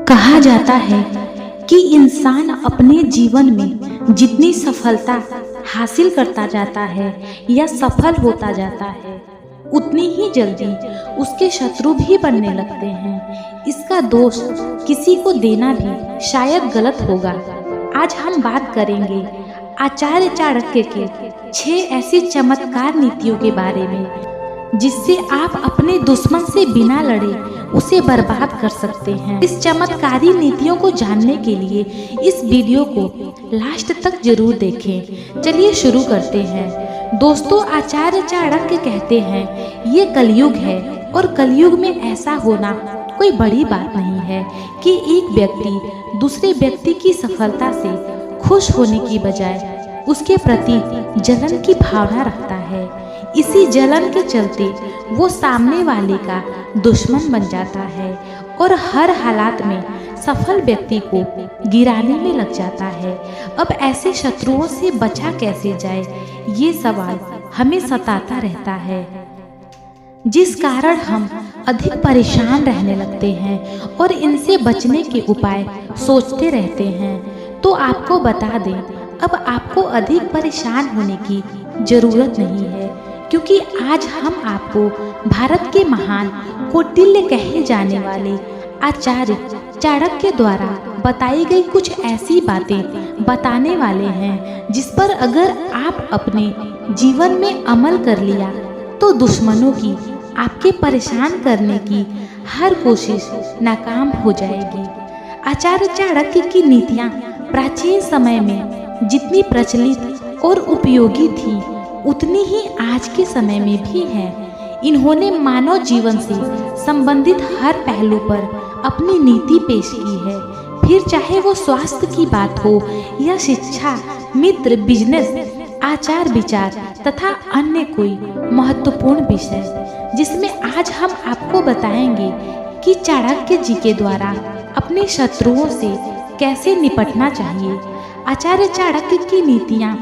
कहा जाता है कि इंसान अपने जीवन में जितनी सफलता हासिल करता जाता है या सफल होता जाता है, उतनी ही जल्दी उसके शत्रु भी बनने लगते हैं। इसका दोष किसी को देना भी शायद गलत होगा। आज हम बात करेंगे आचार्य चाणक्य के 6 ऐसी चमत्कार नीतियों के बारे में, जिससे आप अपने दुश्मन से बिना लड़े उसे बर्बाद कर सकते हैं। इस चमत्कारी नीतियों को जानने के लिए इस वीडियो को लास्ट तक जरूर देखें। चलिए शुरू करते हैं। दोस्तों, आचार्य चाणक्य कहते हैं ये कलयुग है और कलयुग में ऐसा होना कोई बड़ी बात नहीं है कि एक व्यक्ति दूसरे व्यक्ति की सफलता से खुश होने की बजाय उसके प्रति जलन की भावना रखता है। इसी जलन के चलते वो सामने वाले का दुश्मन बन जाता है और हर हालात में सफल व्यक्ति को गिराने में लग जाता है। अब ऐसे शत्रुओं से बचा कैसे जाए, ये सवाल हमें सताता रहता है, जिस कारण हम अधिक परेशान रहने लगते हैं और इनसे बचने के उपाय सोचते रहते हैं। तो आपको बता दें, अब आपको अधिक परेशान होने की जरूरत नहीं है, क्योंकि आज हम आपको भारत के महान कौटिल्य कहे जाने वाले आचार्य चाणक्य द्वारा बताई गई कुछ ऐसी बातें बताने वाले हैं, जिस पर अगर आप अपने जीवन में अमल कर लिया तो दुश्मनों की आपके परेशान करने की हर कोशिश नाकाम हो जाएगी। आचार्य चाणक्य की नीतियाँ प्राचीन समय में जितनी प्रचलित और उपयोगी थी, उतनी ही आज के समय में भी है। इन्होंने मानव जीवन से संबंधित हर पहलू पर अपनी नीति पेश की है, फिर चाहे वो स्वास्थ्य की बात हो या शिक्षा, मित्र, बिजनेस, आचार विचार तथा अन्य कोई महत्वपूर्ण विषय, जिसमें आज हम आपको बताएंगे कि चाणक्य जी के द्वारा अपने शत्रुओं से कैसे निपटना चाहिए। आचार्य चाणक्य की नीतियाँ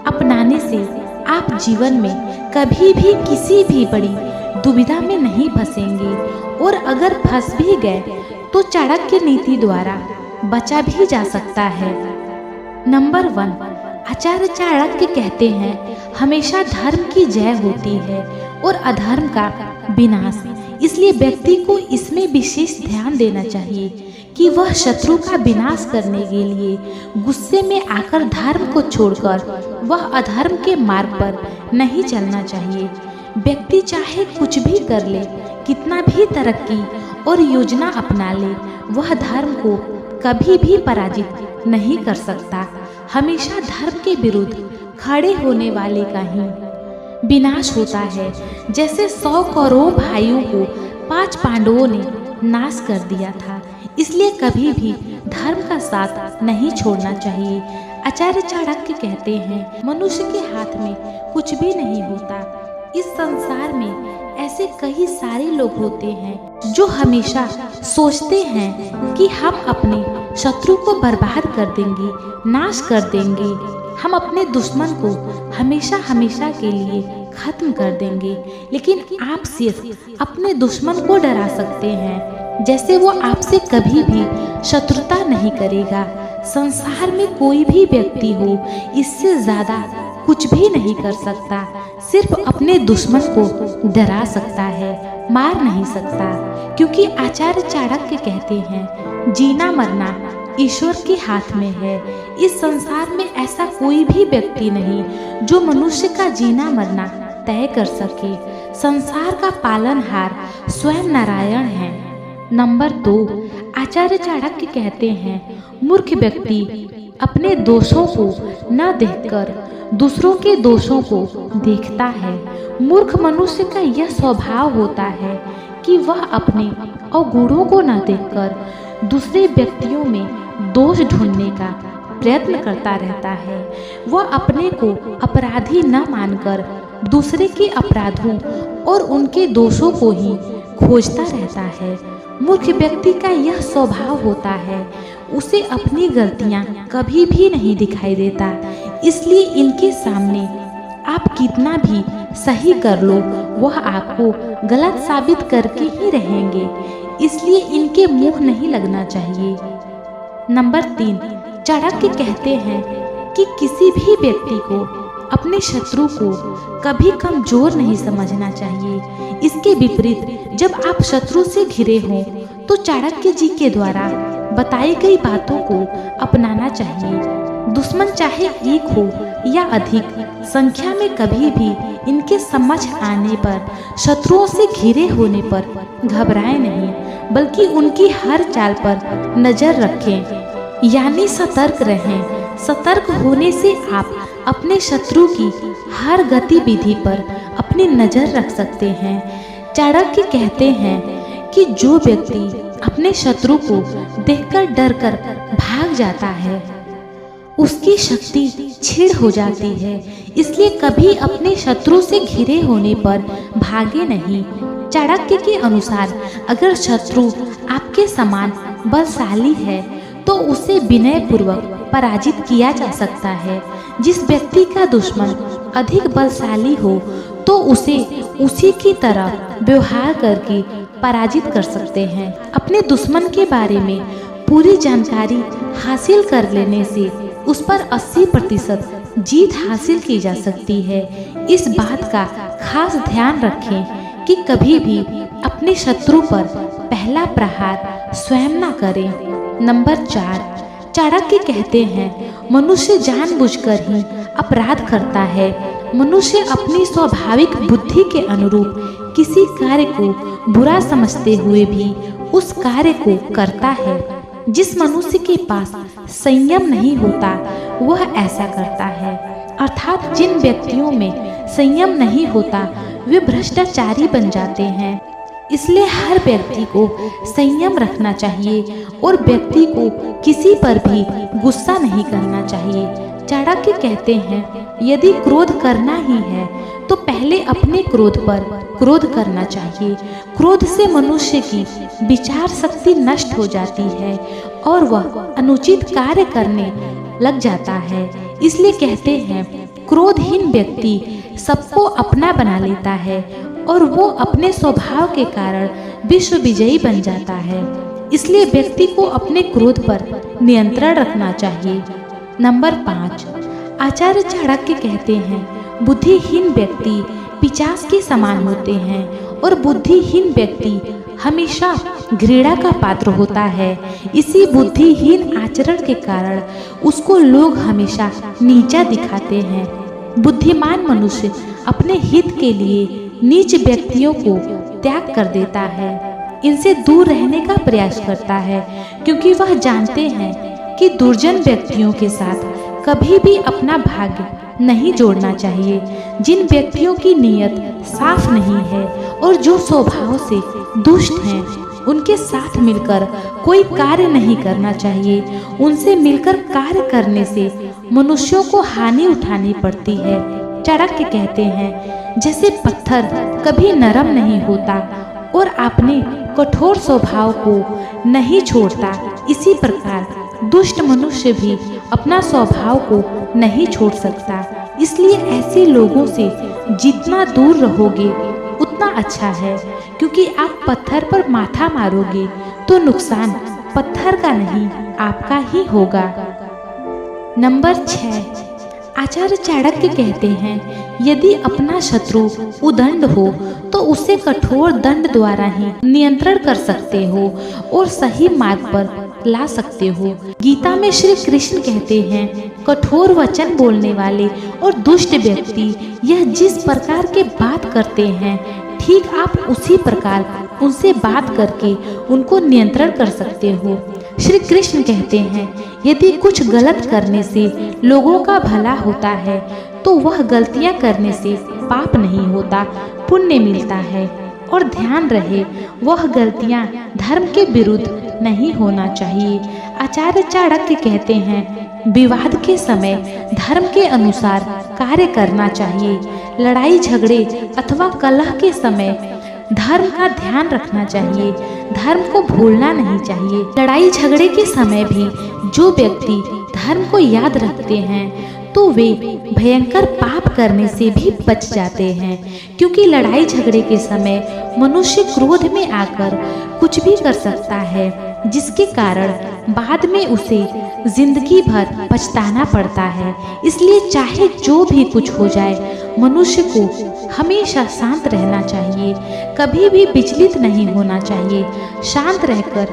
अपनाने से आप जीवन में कभी भी किसी भी बड़ी दुविधा में नहीं फंसेंगे, और अगर फंस भी गए तो चाणक्य नीति द्वारा बचा भी जा सकता है। नंबर 1, आचार्य चाणक्य कहते हैं हमेशा धर्म की जय होती है और अधर्म का विनाश। इसलिए व्यक्ति को इसमें विशेष ध्यान देना चाहिए कि वह शत्रु का विनाश करने के लिए गुस्से में आकर धर्म को छोड़कर वह अधर्म के मार्ग पर नहीं चलना चाहिए। व्यक्ति चाहे कुछ भी कर ले, कितना भी तरक्की और योजना अपना ले, वह धर्म को कभी भी पराजित नहीं कर सकता। हमेशा धर्म के विरुद्ध खड़े होने वाले का ही विनाश होता है। जैसे 100 करोड़ भाइयों को 5 पांडवों ने नाश कर दिया था, इसलिए कभी भी धर्म का साथ नहीं छोड़ना चाहिए। आचार्य चाणक्य कहते हैं मनुष्य के हाथ में कुछ भी नहीं होता। इस संसार में ऐसे कई सारे लोग होते हैं जो हमेशा सोचते हैं कि हम अपने शत्रु को बर्बाद कर देंगे, नाश कर देंगे, हम अपने दुश्मन को हमेशा हमेशा के लिए खत्म कर देंगे। लेकिन आप सिर्फ अपने दुश्मन को डरा सकते हैं, जैसे वो आपसे कभी भी शत्रुता नहीं करेगा। संसार में कोई भी व्यक्ति हो, इससे ज्यादा कुछ भी नहीं कर सकता। सिर्फ अपने दुश्मन को डरा सकता है, मार नहीं सकता। क्योंकि आचार्य चाणक्य कहते हैं जीना मरना ईश्वर के हाथ में है। इस संसार में ऐसा कोई भी व्यक्ति नहीं जो मनुष्य का जीना मरना तय कर सके। संसार का पालनहार स्वयं नारायण है। नंबर 2, आचार्य चाणक्य कहते हैं मूर्ख व्यक्ति अपने दोषों को न देखकर दूसरों के दोषों को देखता है। मूर्ख मनुष्य का यह स्वभाव होता है कि वह अपने अवगुणों को न देखकर दूसरे व्यक्तियों में दोष ढूंढने का प्रयत्न करता रहता है। वह अपने को अपराधी न मानकर दूसरे के अपराधों और उनके दोषों को ही खोजता रहता है। मूर्ख व्यक्ति का यह स्वभाव होता है, उसे अपनी गलतियां कभी भी नहीं दिखाई देता। इसलिए इनके सामने आप कितना भी सही कर लो, वह आपको गलत साबित करके ही रहेंगे। इसलिए इनके मुंह नहीं लगना चाहिए। नंबर 3, चाणक्य कहते हैं कि किसी भी व्यक्ति को अपने शत्रु को कभी कमजोर नहीं समझना चाहिए। इसके विपरीत जब आप शत्रु से घिरे हों तो चाणक्य जी के द्वारा बताई गई बातों को अपनाना चाहिए। दुश्मन चाहे एक हो या अधिक संख्या में, कभी भी इनके समझ आने पर, शत्रुओं से घिरे होने पर घबराएं नहीं, बल्कि उनकी हर चाल पर नजर रखें, यानी सतर्क रहें। सतर्क होने से आप अपने शत्रु की हर गतिविधि पर अपनी नजर रख सकते हैं। चाणक्य कहते हैं कि जो व्यक्ति अपने शत्रु को देखकर डरकर भाग जाता है उसकी शक्ति क्षीण हो जाती है। इसलिए कभी अपने शत्रु से घिरे होने पर भागे नहीं। चाणक्य के अनुसार अगर शत्रु आपके समान बलशाली है तो उसे विनय पूर्वक पराजित किया जा सकता है। जिस व्यक्ति का दुश्मन अधिक बलशाली हो तो उसे उसी की तरह व्यवहार करके पराजित कर सकते हैं। अपने दुश्मन के बारे में पूरी जानकारी हासिल कर लेने से उस पर 80% जीत हासिल की जा सकती है। इस बात का खास ध्यान रखें कि कभी भी अपने शत्रु पर पहला प्रहार स्वयं न करें। नंबर 4, चाणक्य कहते हैं मनुष्य जानबूझकर ही अपराध करता है। मनुष्य अपनी स्वाभाविक बुद्धि के अनुरूप किसी कार्य को बुरा समझते हुए भी उस कार्य को करता है। जिस मनुष्य के पास संयम नहीं होता वह ऐसा करता है, अर्थात जिन व्यक्तियों में संयम नहीं होता वे भ्रष्टाचारी बन जाते हैं। इसलिए हर व्यक्ति को संयम रखना चाहिए और व्यक्ति को किसी पर भी गुस्सा नहीं करना चाहिए। चाणक्य कहते हैं यदि क्रोध करना ही है तो पहले अपने क्रोध पर क्रोध करना चाहिए। क्रोध से मनुष्य की विचार शक्ति नष्ट हो जाती है और वह अनुचित कार्य करने लग जाता है। इसलिए कहते हैं क्रोधहीन व्यक्ति सबको अपना बना लेता है और वो अपने स्वभाव के कारण विश्व विजयी बन जाता है। इसलिए व्यक्ति को अपने क्रोध पर नियंत्रण रखना चाहिए। नंबर 5, आचार्य चाणक्य कहते हैं बुद्धिहीन व्यक्ति पिशाच के समान होते हैं और बुद्धिहीन व्यक्ति हमेशा घृणा का पात्र होता है। इसी बुद्धिहीन आचरण के कारण उसको लोग हमेशा नीचा दिखाते हैं। बुद्धिमान मनुष्य अपने हित के लिए नीच व्यक्तियों को त्याग कर देता है, इनसे दूर रहने का प्रयास करता है, क्योंकि वह जानते हैं कि दुर्जन व्यक्तियों के साथ कभी भी अपना भाग्य नहीं जोड़ना चाहिए। जिन व्यक्तियों की नीयत साफ नहीं है और जो स्वभाव से दुष्ट हैं, उनके साथ मिलकर कोई कार्य नहीं करना चाहिए। उनसे मिलकर कार्य करने से मनुष्यों को हानि उठानी पड़ती है। चाणक्य कहते हैं जैसे पत्थर कभी नरम नहीं होता और अपने कठोर स्वभाव को नहीं छोड़ता, इसी प्रकार दुष्ट मनुष्य भी अपना स्वभाव को नहीं छोड़ सकता। इसलिए ऐसे लोगों से जितना दूर रहोगे उतना अच्छा है, क्योंकि आप पत्थर पर माथा मारोगे तो नुकसान पत्थर का नहीं आपका ही होगा। नंबर 6, आचार्य चाणक्य कहते हैं यदि अपना शत्रु उदंड हो तो उसे कठोर दंड द्वारा ही नियंत्रण कर सकते हो और सही मार्ग पर ला सकते हो। गीता में श्री कृष्ण कहते हैं कठोर वचन बोलने वाले और दुष्ट व्यक्ति यह जिस प्रकार के बात करते हैं ठीक आप उसी प्रकार उनसे बात करके उनको नियंत्रण कर सकते हो। श्री कृष्ण कहते हैं यदि कुछ गलत करने से लोगों का भला होता है तो वह गलतियां करने से पाप नहीं होता, पुण्य मिलता है। और ध्यान रहे वह गलतियां धर्म के विरुद्ध नहीं होना चाहिए। आचार्य चाणक्य कहते हैं विवाद के समय धर्म के अनुसार कार्य करना चाहिए। लड़ाई झगड़े अथवा कलह के समय धर्म का ध्यान रखना चाहिए, धर्म को भूलना नहीं चाहिए। लड़ाई झगड़े के समय भी जो व्यक्ति धर्म को याद रखते हैं तो वे भयंकर पाप करने से भी बच जाते हैं, क्योंकि लड़ाई झगड़े के समय मनुष्य क्रोध में आकर कुछ भी कर सकता है, जिसके कारण बाद में उसे जिंदगी भर पछताना पड़ता है। इसलिए चाहे जो भी कुछ हो जाए, मनुष्य को हमेशा शांत रहना चाहिए, कभी भी विचलित नहीं होना चाहिए। शांत रहकर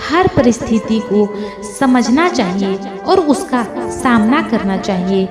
हर परिस्थिति को समझना चाहिए और उसका सामना करना चाहिए।